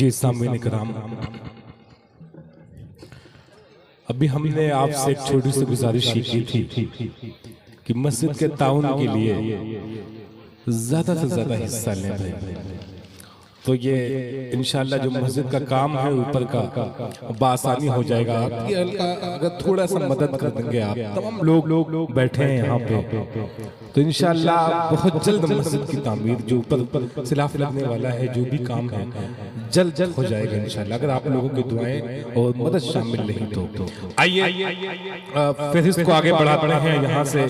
जी सामईन इकराम, अभी हमने आपसे एक छोटी सी गुजारिश की थी कि मस्जिद के ताउन के लिए ज्यादा से ज्यादा हिस्सा लें भाई। तो ये इंशाल्लाह जो मस्जिद का काम है ऊपर का बआसानी हो जाएगा। आपकी अगर थोड़ा सा मदद कर देंगे आप, तमाम लोग बैठे हैं यहाँ पे, तो इंशाल्लाह बहुत जल्द मस्जिद की तामीर जो ऊपर सिलाफ लगने वाला है, जो भी काम है जल्द हो जाएगा इंशाल्लाह, अगर आप लोगों की दुआएं और मदद शामिल रही तो। आइए फिर इसको आगे बढ़ाते हैं। यहाँ से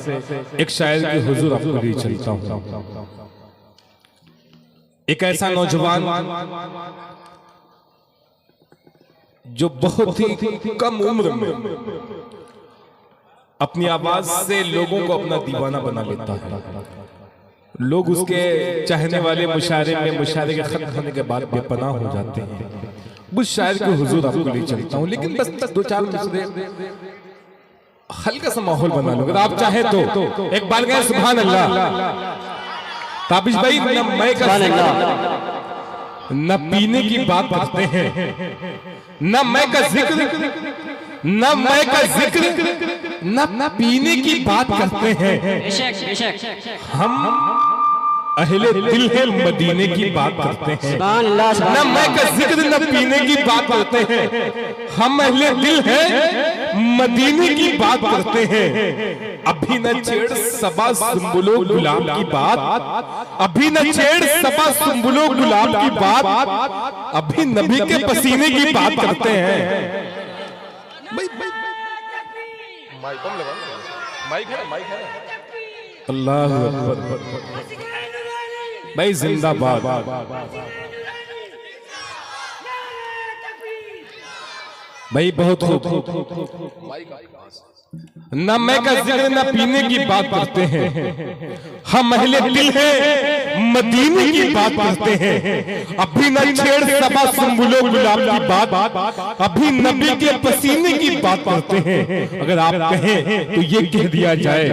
एक शायर की हुजूर आपको लिए चलता हूँ। एक ऐसा नौजवान जो बहुत ही कम उम्र में अपनी आवाज से लोगों को अपना दीवाना बना लेता है। लोग उसके चाहने वाले मुशायरे में मुशायरे के खत्म होने के बाद बेपनाह हो जाते हैं। उस शायर के हुजूर आपको ले चलता हूं, लेकिन बस दो चार मिसरे हल्का सा माहौल बना लो अगर आप चाहे तो। एक बार गए सुभान अल्लाह। ताबिश भाई न मैं का न पीने की बात करते हैं, न मैं का जिक्र, न मैं का जिक्र, न पीने की बात करते हैं। हम अहले दिल है मदीने की बात करते हैं। न मैं का जिक्र न पीने की बात करते हैं। हम अहले दिल है मदीने की बात करते हैं। अभी न छेड़ सबा सुंबुलो गुलाब की बात, अभी न छेड़ सबा सुंबुलो गुलाब की बात, अभी नबी के पसीने की बात करते हैं। माइक है। अल्लाह अकबर भाई, जिंदाबाद। भाई बहुत न मैं का जिक्र न पीने की बात करते हैं। हम अहले दिल हैं मदीने की बात करते हैं। अभी न छेड़ सबा सुंबुलो गुलाब की बात, अभी नबी के पसीने की बात करते हैं। अगर आप कहें तो ये कह दिया जाए,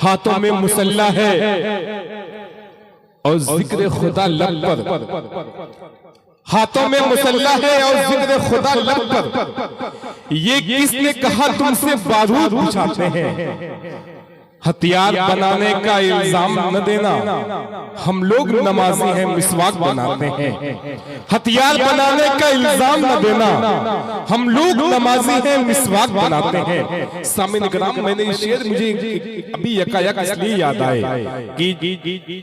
हाथों में मुसल्ला है और जिक्र खुदा लब पर, हाथों में मुसल्ला है और जिक्र खुदा लब पर। ये किसने कहा तुमसे बारूद बुझाते हैं? हथियार बनाने का इल्जाम न देना, हम लोग नमाजी हैं मिसवाक बनाते हैं। हथियार बनाने का इल्जाम न देना, हम लोग नमाजी हैं मिसवाक बनाते हैं। सामईन इकराम, मैंने ये शेर मुझे अभी यकायक इसलिए याद आए कि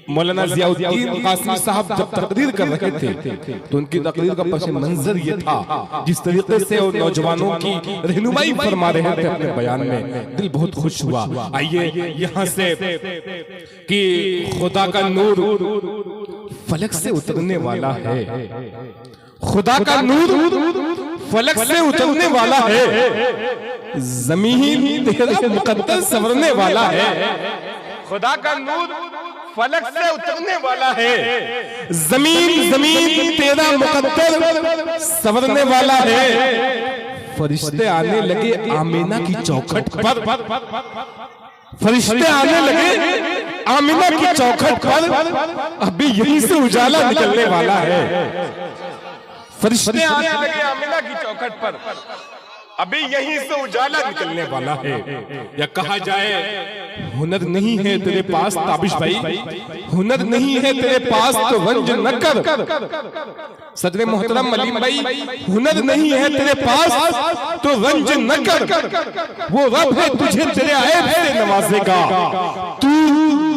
मौलाना जियाउद्दीन कासिमी साहब जब तकरीर कर रहे थे तो उनकी तकरीर का पस मंजर ये था, जिस तरीके से वो नौजवानों की रहनुमाई फरमा रहे थे अपने बयान में, दिल बहुत खुश हुआ। आइए यहाँ से कि खुदा का नूर फलक से उतरने वाला है, खुदा का नूर फलक से उतरने वाला है, जमीन तेरा मुकद्दस संवरने वाला है। खुदा का नूर फलक से उतरने वाला है, जमीन तेरा मुकद्दस संवरने वाला है। फरिश्ते आने लगे आमीना की चौखट पर, फरिश्ते आने लगे आमीना की चौखट पर, अभी यहीं से उजाला निकलने वाला है। फरिश्ते आने लगे आमीना की चौखट पर, अभी यहीं से उजाला निकलने वाला है। या कहा जाए हुनर नहीं है तेरे पास ताबिश भाई, हुनर नहीं है तेरे पास तो रंज न कर। सदर मोहतरम मलीम भाई, हुनर नहीं है तेरे पास तो रंज न कर। वो रब है तुझे तेरे ऐब से नवाजेगा, तू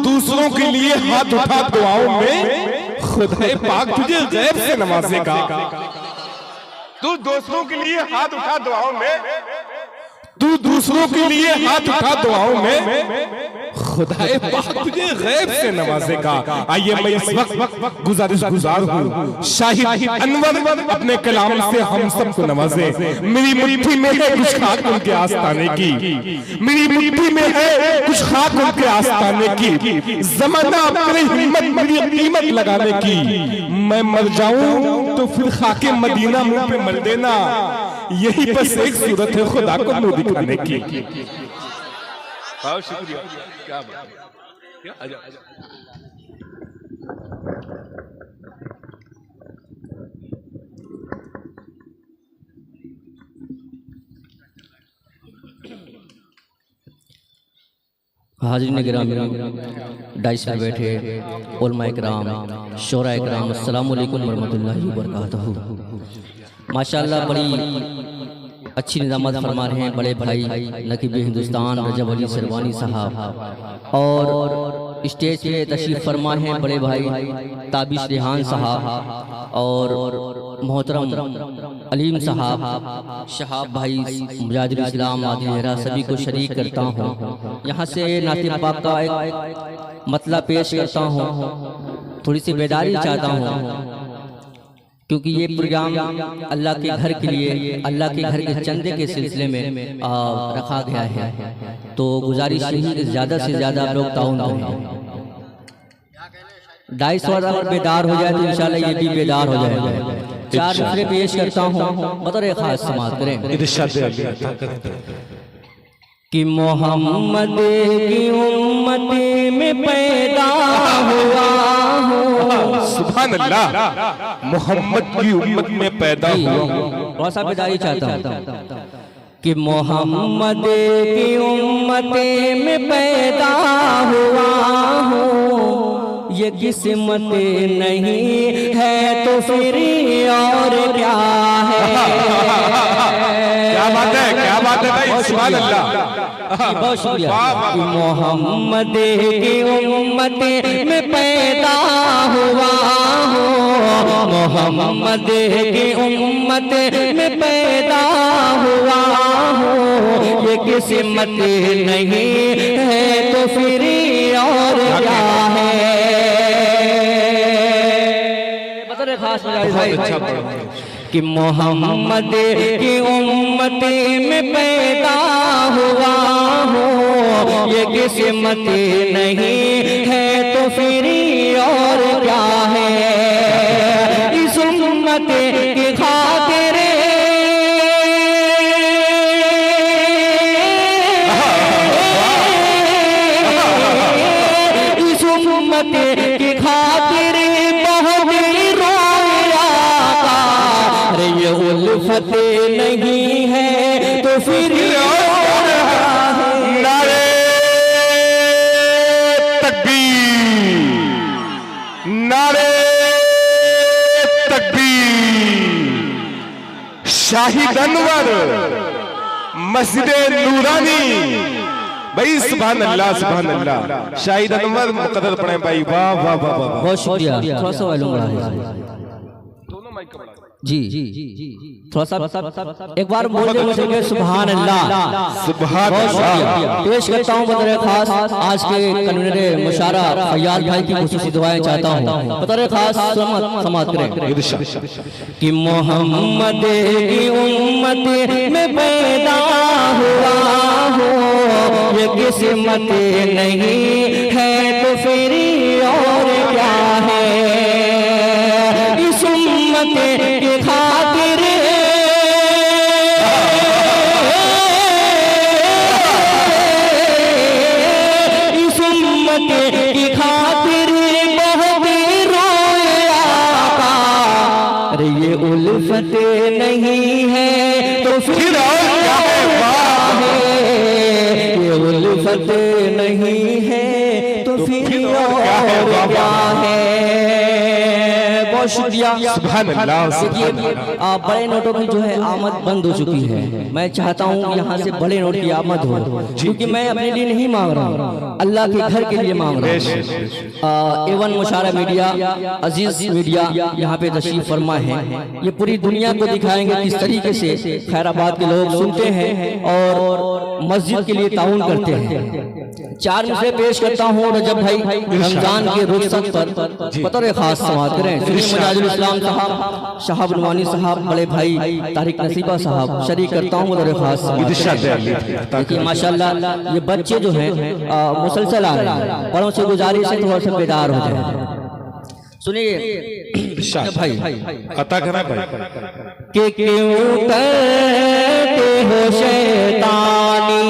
दूसरों के लिए हाथ उठा दुआओं में, खुदा पाक तुझे गैब से नवाजेगा। तू दूसरों के लिए हाथ उठा दुआओं में, तू दूसरों के लिए हाथ उठा दुआओं में, खुदाए पाक तुझे गैब से नवाजेगा। आइए मैं इस वक्त गुजारिश गुजार हूँ, शाहिद अनवर अपने कलाम से हम सबको नवाजे। मेरी मुट्ठी में है कुछ खाक उनके आस्ताने की, मेरी मुट्ठी में है कुछ खाक उनके आस्ताने की। ज़माना अपनी हिम्मत मेरी कीमत लगाने की, मैं मर जाऊं तो फिर खाके मदीना मुंह पे मल देना, यही बस एक सूरत है खुदा को नूर दिखाने की। शुक्रिया, क्या बात है, क्या हाज़रीन गिरामी, डाइस में बैठे उलमाए किराम, शोराए किराम, अस्सलामु अलैकुम वरहमतुल्लाहि वबरकातुहू। माशाअल्लाह बड़ी अच्छी निज़ामत फरमा रहे हैं बड़े भाई नकीब हिंदुस्तान रजब अली सरवानी साहब, और स्टेज पे तशरीफ़ फरमा हैं बड़े भाई ताबिश रेहान साहब और मोहतरम अलीम साहब, शहाब भाई, मुजाहिदुल इस्लाम, आदिल हेरा, सभी को शरीक करता हूँ। यहाँ से नातिक़ पाक का एक मतला पेश करता हूँ, थोड़ी सी बेदारी चाहता हूँ, क्योंकि ये प्रोग्राम अल्लाह के घर के लिए, अल्लाह के घर के चंदे के सिलसिले में रखा गया है। तो गुजारिश यही कि ज़्यादा से ज़्यादा आप लोग ताउन करें। 250 अगर बेदार हो जाए तो इंशाल्लाह ये भी बेदार हो जाएगा। 4 दूसरे पेश करता हूँ, बतौर खास समाअत करें कि मोहम्मद की उम्मत में पैदा हुआ हूँ। सुभान अल्लाह, मोहम्मद की उम्मत में पैदा हुआ। थोड़ा सा बेदारी चाहता हूँ कि मोहम्मद की उम्मत में पैदा हुआ हूँ, ये किस्मत नहीं है तो फिर और क्या है। क्या बात है, क्या बात है भाई, सुभान अल्लाह। बहुत शुक्रिया। मोहम्मद की उम्मत में पैदा हुआ हूँ, मोहम्मद की उम्मत में पैदा हुआ हूँ, ये किस्मत नहीं है तो फिर और क्या है। बता खास भाई कि मोहम्मद की उम्मत में पैदा हुआ हूँ, ये किस्मत नहीं है तो फिर और क्या है। इस उम्मत की खातिर इस उम्मत की खातिर बहुत रोया था, अरे ये उल्फत नहीं है तो फिर और नारे तकबीर, नारे तकबीर। शाहिद अनवर मस्जिद नूरानी भाई, सुभान अल्लाह, सुभान अल्लाह। शाहिद अनवर मुकद्दर पढ़े भाई, वाह वाह वाह वाह। बहुत शुक्रिया। थोड़ा सा वॉल्यूम बढ़ा जी, थोड़ा सा एक बार बोल दे मुझे सुभान अल्लाह, सुभान अल्लाह। पेश करता हूँ बतौर खास आज के कन्वीनर मुशारा फैयाज भाई की खुसूसी दुआएं चाहता हूँ, बतौर खास समाअत करें कि मोहम्मद की उम्मत में पैदा हुआ हूँ, ये किस्मत नहीं है तो फिर और क्या है। इस उम्मत की खातिर इस उम्मत की खातिर बहुत रोया था, अरे ये उल्फत नहीं है तो फिर और क्या है। ये उल्फत नहीं है तो फिर और क्या है। बहुत शुक्रिया। सुभान अल्लाह। देखिए बड़े नोटों की जो है आमद बंद हो चुकी है, मैं चाहता हूँ यहाँ से बड़े नोट की आमद हो, क्योंकि मैं अपने लिए नहीं मांग रहा हूँ, अल्लाह के घर के लिए मांग रहा हूँ। एवन मुशारा मीडिया, अजीज मीडिया यहाँ पे तशरीफ फरमा है, ये पूरी दुनिया को दिखाएंगे किस तरीके से खैराबाद के लोग सुनते हैं और मस्जिद के लिए ताउन करते हैं। 4 मिसरे पेश करता हूँ रजब भाई रमजान के रुखसत पर, बतौर खास समाअत करें। मुजाहिदुल इस्लाम साहब, शहाब नुमानी साहब, बड़े भाई तारिक नसीबा साहब, शरीक करता हूँ बतौर खास। देखिए माशाल्लाह ये बच्चे जो हैं मुसलसल आ रहे हैं, बड़ों से गुजारिश है थोड़ा सा बेदार हो जाए। सुनिए भाई, अता करा भाई कि क्यों करते हो शैतानी,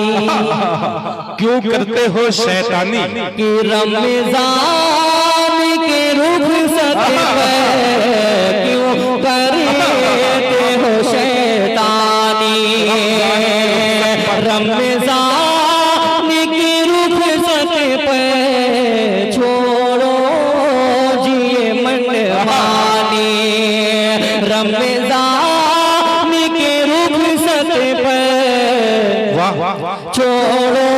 क्यों करते हो शैतानी, कि रमजान के रुखसत पे क्यों करते हो शैतानी। रमजान की रुखसत छोड़ो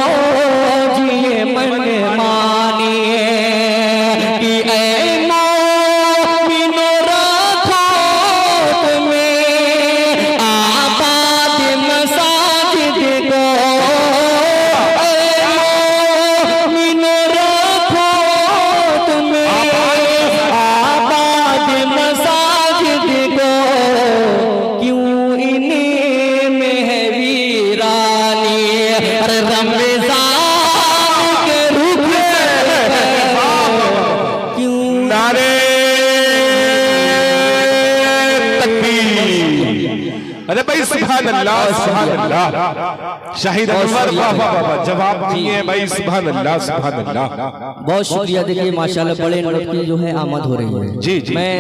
जिए मन मानिए कि ऐ मोमिनो रखो तुम्हें आबाद मसाजिद को, ऐ मोमिनो रखो तुम्हें आबाद मसाजिद को, क्यों इन्हीं में है वीरानी। अरे रमज़ान के रुख क्यों नारे तकबीर। अरे भाई सुभान अल्लाह सुभान अल्लाह। शाहिद अनवर वाह वाह वाह, जवाब दिए भाई सुभान अल्लाह सुभान अल्लाह। बहुत शुक्रिया। देखिए माशाल्लाह बड़े नौकरी जो है आमद हो रही है। जी जी। मैं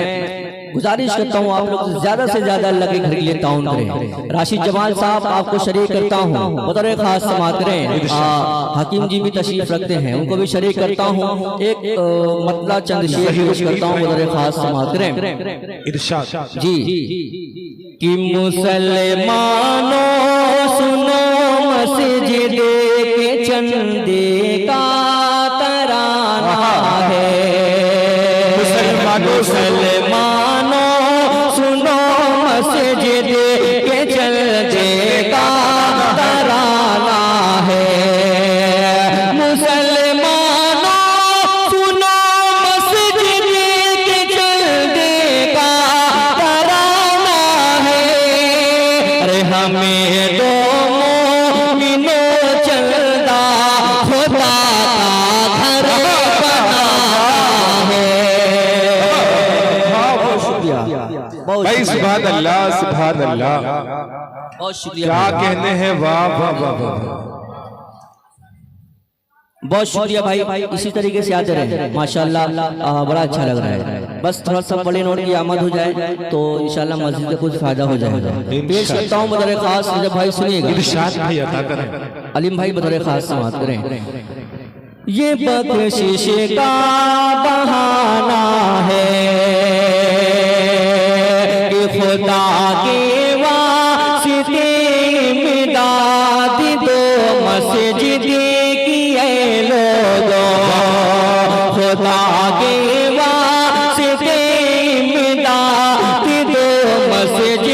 गुजारिश करता हूँ आप लोग ज्यादा से ज्यादा अल्लाह के घर के लिए ताउन करें। राशिद जमाल साहब आपको शरीक करता हूँ, बतौर खास समात करें। हकीम जी भी तशरीफ रखते हैं, उनको भी शरीक करता हूँ। एक मतलब चंद शेर पेश करता हूँ, बतौर खास समात करें। इरशाद जी कि मुसलमानों सुनो मस्जिद के चंदे का तराना है। मुसलमानों सुनो मस्जिद के चंदे का तराना है। मुसलमानों सुनो मस्जिद के चंदे का तराना है। अरे हमें दो मोमिनो चलदा खुदा का घर बना है। बहुत शुक्रिया, भाई सुभान अल्लाह सुभान अल्लाह। बहुत शुक्रिया, क्या कहने हैं, वाह वाह वाह वाह। बहुत शुक्रिया भाई। इसी तरीके से आते रहे माशाल्लाह, बड़ा अच्छा लग रहा है। बस थोड़ा सा बड़े नोट की आमद हो जाए तो इंशाल्लाह मस्जिद का कुछ फायदा हो जाएगा। पेश करता हूँ बतौर खास, जब भाई सुनिएगा, इरशाद भाई अता करें। अलीम भाई बतौर खास समात करें। ये बख्शिश का बहाना है कि खुदा के वास्ते इमदाद दो मस्जिद की ऐ लोगों। खुदा के वास्ते इमदाद दो मस्जिद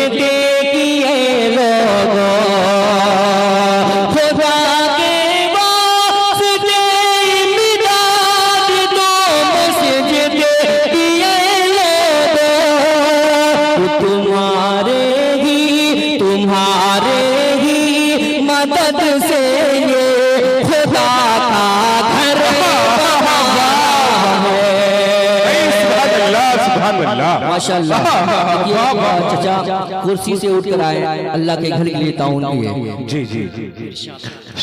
की ऐ लोगों। खुदा के वास्ते इमदाद दो मस्जिद की ऐ लोगों। तुम्हारे ही मदद से ये खुदा का घर बना है। माशाल्लाह। चचा कुर्सी से उठकर आए, अल्लाह के घर के लिए ताउन किए। जी जी जी।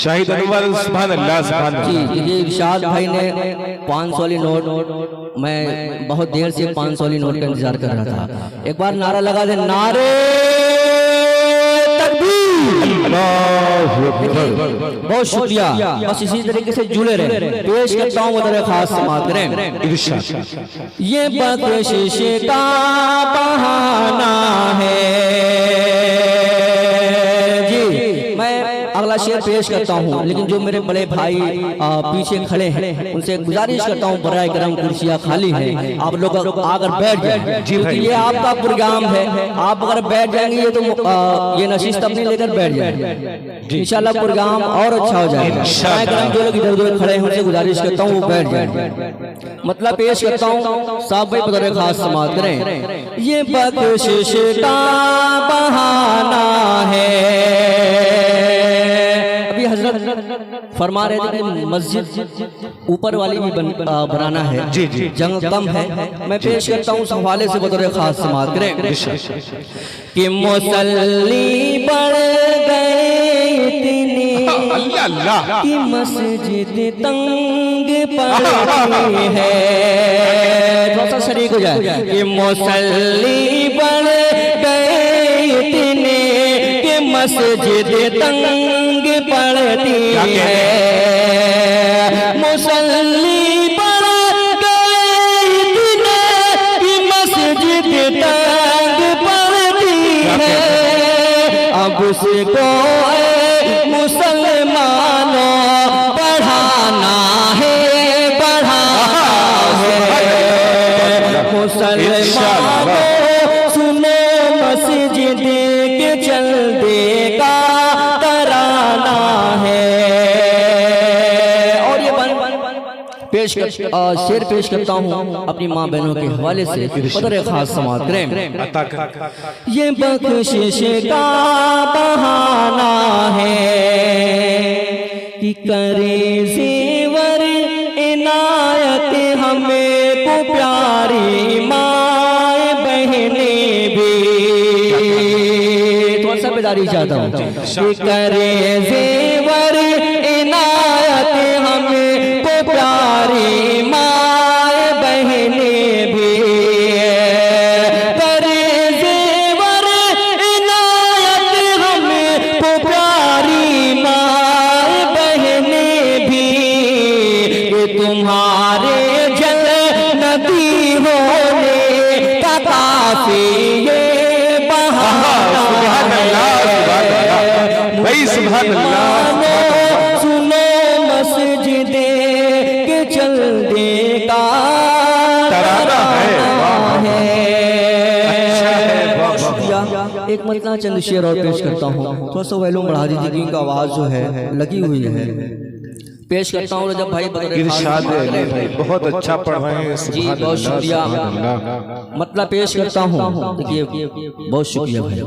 शाहिद अनवर सुभान अल्लाह सुभान अल्लाह। जी ये इरशाद भाई ने 500 वाली नोट, मैं बहुत देर से 500 वाली नोट का इंतजार कर रहा था। एक बार नारा लगा दे, नारे बहुत शुक्रिया। बस इसी तरीके से जुड़े रहे। पेश करता हूँ बतौर खास समात करें। ये बख्शिश का बहाना है। जी मैं अगला शेर पेश करता हूँ, लेकिन जो मेरे बड़े भाई पीछे खड़े हैं उनसे गुजारिश करता हूँ, बराए करम कुर्सियाँ खाली हैं, आप लोग आकर बैठ जाए, क्योंकि ये आपका प्रोग्राम है। आप अगर बैठ जाएंगे तो ये नशीस अपने लेकर बैठ जाए, इंशाल्लाह प्रोग्राम और अच्छा हो जाएगा। बराए करम जो लोग इधर उधर खड़े हैं उनसे गुजारिश करता हूँ वो बैठ जाए। मतलब पेश करता हूँ, साहब भाई बतौर खास समात करें। ये बख्शिश का बहाना है। अभी हजरत फरमा रहे थे कि मस्जिद ऊपर वाली भी बनाना है, जी जी, जंग कम है। मैं पेश करता हूँ उस हवाले से बतौर खास समात करें कि मुसल्ली बढ़ गए इतने कि मस्जिद तंग पड़ी है। थोड़ा सा शरीक हो जाए कि मुसल्ली बढ़ गए इतने कि मस्जिद तंग पड़ती है। मुसल्ली बढ़ गए इतने कि मस्जिद तंग पड़ती है। अब उसको मुसलमानों शेर पेश करता हूँ अपनी माँ बहनों के हवाले से, बदर खास समात करें। अता कर। ये बख्शिश का बहाना है कि करे जेवर इनायत हमें को प्यारी माए बहने भी। थोड़ा सा बेदारी चाहता हूँ कि करे जेवर इनायत हमें को प्यारी माए बहने भी। तुम्हारे जल नदी होने का काफी ये बहाना भाई सुभान अल्लाह। सुनो मस्जिदे के चलने का तराना है। एक मतलब चंद शेर और पेश करता हूँ, थोड़ा सा वैल्यूम बढ़ा दीजिए कि इनका आवाज जो है लगी हुई है। पेश करता हूँ रजब भाई, इरशाद भाई बहुत अच्छा पढ़ रहे हैं। जी बहुत शुक्रिया। मतलब पेश करता हूँ, देखिए बहुत शुक्रिया भाई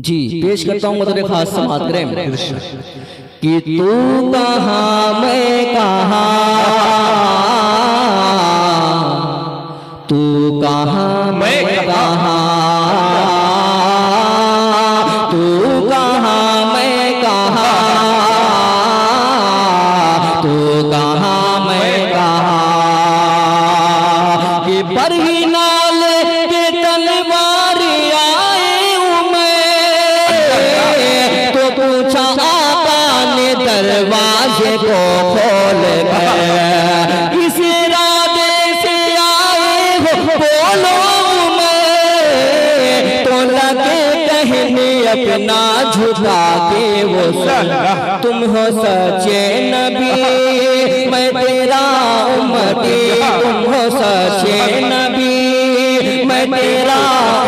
जी। पेश करता हूँ मतलब खास समात करें कि तू कहाँ मैं कहाँ, तू कहाँ मैं कहाँ, तू कहाँ मैं कहाँ, तू कहाँ मैं कहाँ। कि बरही नाल के तलवार आए हूँ मैं, तो पूछा आका ने दरवाजे को खोल कर, इस इरादे से आए हो बोलो मैं, तो लगे कहने अपना झुका के वो तुम हो सच्चे नबी मैं तेरा उम्मती, तुम हो सच्चे नबी मैं तेरा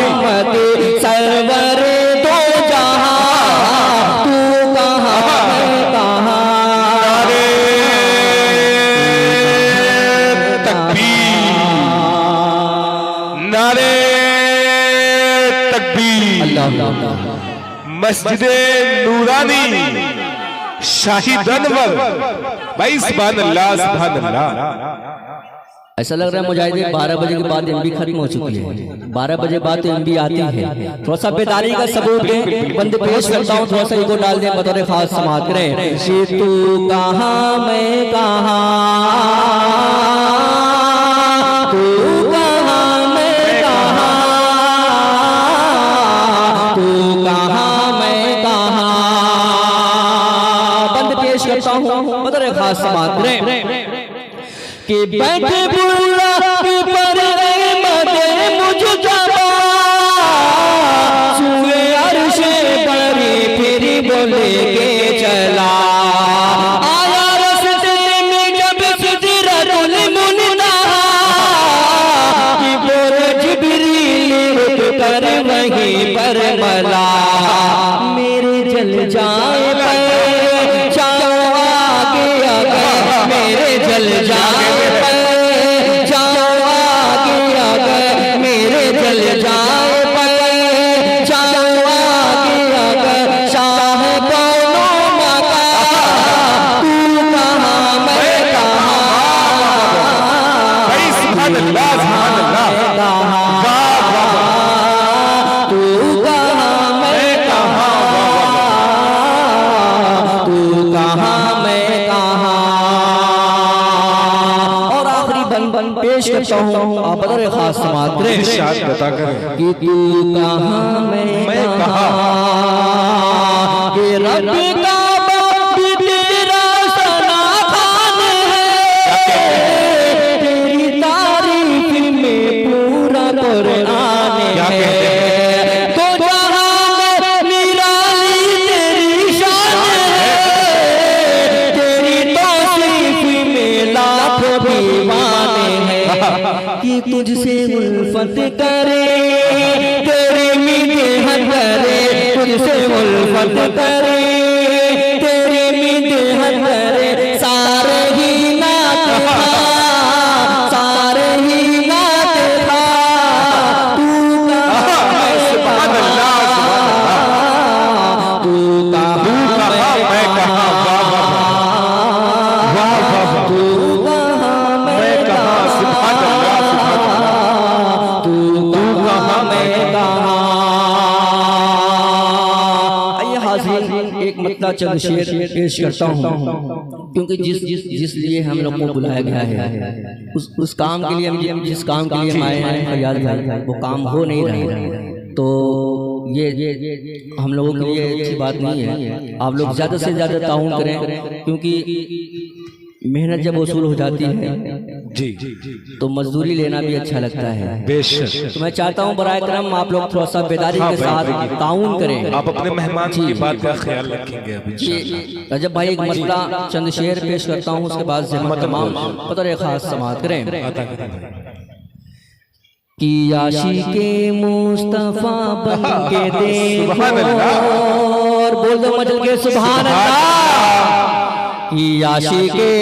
उम्मती। सरवर दो जहां तू कहाँ मैं कहाँ। नारे तकबीर। मस्जिदे नूरानी शाहिद अनवर भाई सुभान अल्लाह सुभान अल्लाह। ऐसा लग रहा है मुजाहिदीन 12 बजे के बाद एमबी खत्म हो चुकी है, 12 बजे बाद तो एमबी आती है। थोड़ा सा बेदारी का सबूत दें, बंदे पेश करता हूँ, थोड़ा सा इको डाल दें, बतौर खास समात करें कि तू कहाँ मैं कहाँ, तू कहाँ मैं कहाँ, तू कहाँ मैं कहाँ। बंद पेश करता हूँ, बतौर खास समात करें कि बैठे बुल्ला पर मदे मुझ जबा, सुए अर्शे परी फिर बोले के चला, आया रस्ते में जब सिदरतुल मुनतहा, कि बोले जिब्रील रुक कर वहीं पर मला, मेरे जल जाए पर जाओ आगे आगे, मेरे जल जाए पेश करता हूँ, आप बदर खास समात बता कर कि तू कहाँ मैं कहाँ, कि रब का बाप तेरा सना खान है, तेरी तारीफ में पूरा कुरान है, तो जहाँ में निराली तेरी शान है, तेरी तारीफ में लाखों दीवाने कि तुझसे उल्फत करे, तेरे मिन्नत करे, तुझसे उल्फत करे, तेरे मिन्नत करे, सारे इतना चंद शेर पेश करता हूँ, क्योंकि जिस लिए हम लोग को बुलाया गया है उस काम के लिए हम जिस काम के लिए हम आए हैं फैयाज भाई, वो काम हो नहीं रहा है। तो ये हम लोगों के लिए अच्छी बात नहीं है। आप लोग ज़्यादा से ज़्यादा ताउन करें, क्योंकि मेहनत जब वसूल हो जाती है जी तो मजदूरी लेना भी अच्छा लगता है। बेशक। तो मैं चाहता हूँ बराए करम आप लोग थोड़ा सा बेदारी के साथ ताउन करें। आप अपने मेहमान की बात का ख्याल रखेंगे अभी। रजब भाई एक मसला चंद शेर पेश करता हूँ, उसके बाद से हम तमाम बतौर खास समाअत करें। कि आशिके मुस्तफा बन के देखो, और बोल दो मजल के सुभान अल्लाह। कि आशिके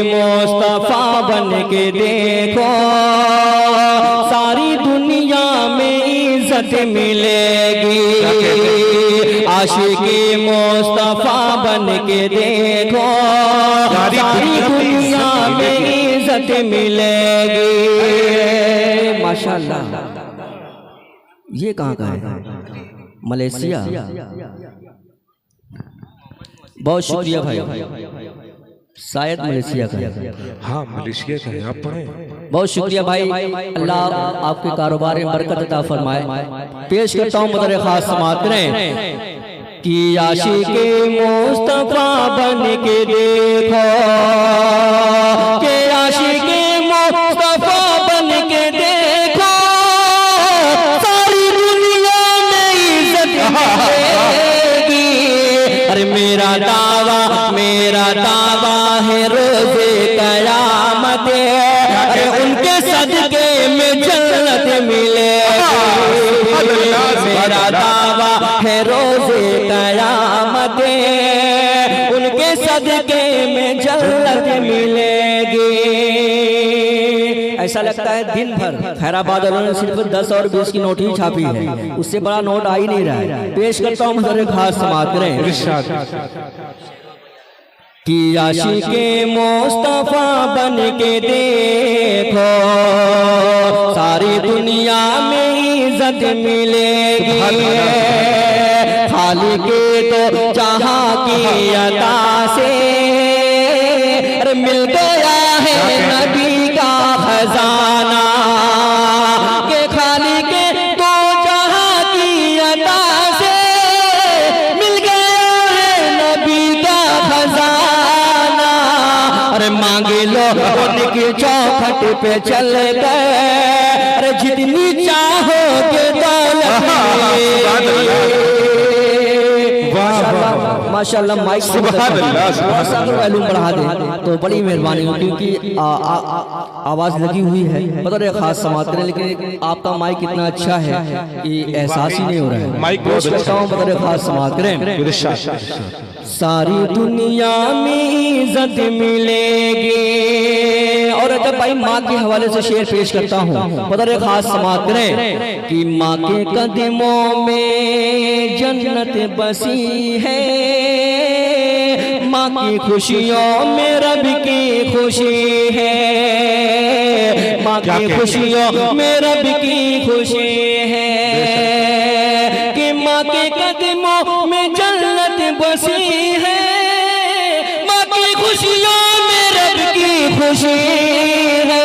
मुस्तफा बन के देखो, सारी दुनिया में इज्जत मिलेगी। आशिके मुस्तफा बन के देखो, सारी दुनिया में इज्जत मिलेगी। माशाअल्लाह। ये कहाँ का है? मलेशिया। बहुत शुक्रिया भाई, शायद मलेशिया का है। हाँ मलेशिया का है, आप पढ़ें। बहुत शुक्रिया भाई, अल्लाह आपके कारोबार में बरकत अता फरमाए। पेश करता हूँ मदर खास समाअत करें। कि आशिके मुस्तफा बन के देखो, के आशिके मुस्तफा बन के देखो, सारी दुनिया में इज्जत मिलेगी। अरे मेरा दावा है रोज़े क़यामत, अरे उनके सदके में जन्नत मिलेगी। मेरा दावा है रोज़े क़यामत, उनके सदके में जन्नत मिलेगी। ऐसा लगता है दिन भर खैराबाद वालों ने सिर्फ 10 और 20 की नोट ही छापी है, उससे बड़ा नोट आ ही नहीं रहा है। पेश करता हूँ मदर खास समाअत करें। कि आशिके मुस्तफा बन के देखो, सारी दुनिया में इज्जत मिलेगी। खालिक तो जहाँ की अता से मिल गया है नबी का खजाना, के खालिक तो जहाँ की अता से मिल गया है नबी का खजाना। अरे मांगे लो उनकी चौखट पे चल गए, अरे जितनी चाहोगे दौलत माशाअल्लाह। माइक वॉल्यूम बढ़ा दे तो बड़ी मेहरबानी हो, क्योंकि आवाज लगी हुई है। बतौर खास समाअत करें, लेकिन आपका माइक इतना अच्छा है कि एहसास ही नहीं हो रहा है। माइक बतौर खास समाअत करें। सारी दुनिया में इज्जत मिलेगी। और जब भाई माँ के हवाले से शेर पेश करता हूँ, बतौर खास समाअत करें। कि माँ के कदमों में जन्नत बसी है, माँ की खुशियों में रब की खुशी है। माँ की खुशियों में रब की खुशी है, कि माँ के कदमों में जन्नत बसी है। माँ की खुशियों में रब की खुशी है।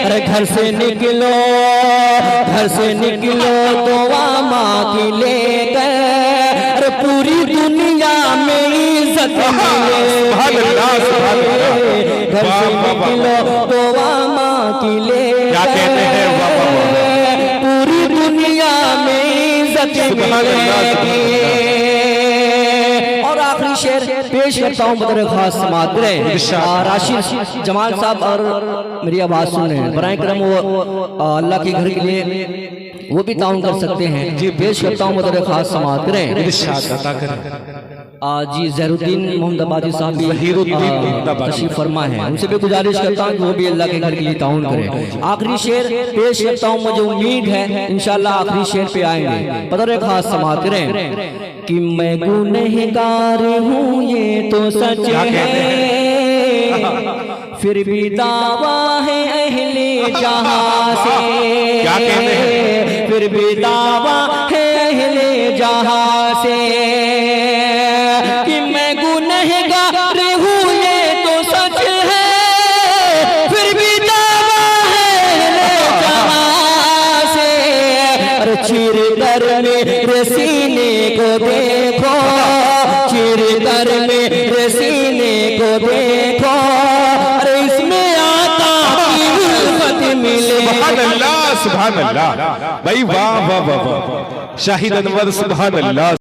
अरे घर से निकलो तो माँ की लेकर, अरे पूरी दुनिया में इज्जत मिले। घर से निकलो तो माँ की लेकर, पूरी दुनिया में इज्जत मिलेगी। और आखिरी शेर पेश करता हूँ बतौर खास समाअत करें। राशिद जमाल साहब और मेरी आवाज सुन रहे हैं, बराए करम वो अल्लाह के घर के लिए वो भी ताउन कर सकते हैं। जी पेश करता हूँ बतौर खास समाअत करें। जी ज़हरुद्दीन मोहम्मदाबादी साहब भी तशरीफ फरमा है, उनसे भी गुजारिश करता हूँ कि वो भी अल्लाह के घर के लिए ताउन करें। आखिरी शेर पेश करता हूँ, मुझे उम्मीद है इंशाअल्लाह आखिरी शेर पे आएंगे। बतौर खास समाअत करें। कि मैं गुनहगार हूँ ये तो सच है, फिर भी दावा है अहले जहां से। फिर भी दावा है अहले जहां से, को देखो, अरे इसमें आका की उल्फत मिले। सुभान अल्लाह भाई, वाह वाह वाह वाह, शाहिद अनवर सुभान अल्लाह।